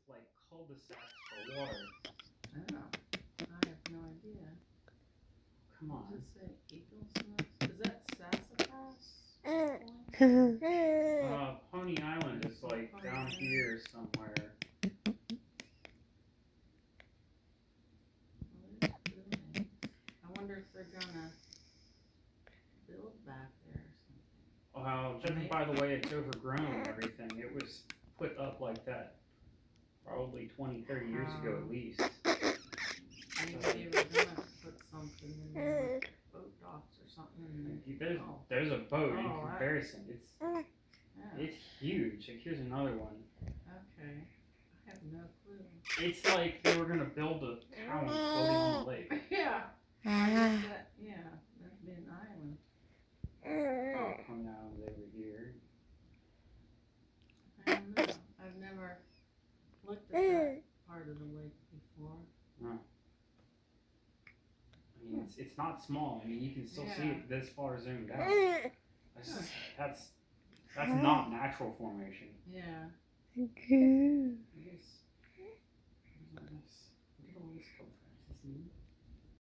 like cul-de-sacs for water. Oh, I have no idea. Come What on. does it say? Eagles Nest? Is that Sassafras? Pony Island is like Pony down Island. here somewhere. Well, there's buildings. I wonder if they're gonna build back there or something. Well, judging by the way it's overgrown and everything, it was put up like that probably 20, 30 years ago at least. Maybe they were gonna put something in there, like boat docks or something in there. There's a boat in Oh, comparison. Yeah. It's huge. Like, here's another one. Okay. I have no clue. It's like they were gonna build a town floating on the lake. Yeah. Yeah, that'd be an island. Oh, Pony Island's over here. I don't know. I've never looked at that part of the lake before. Oh. I mean, it's not small. I mean, you can still see it this far zoomed out. That's not natural formation. Yeah. I guess. Look at all this cold frames. Isn't it?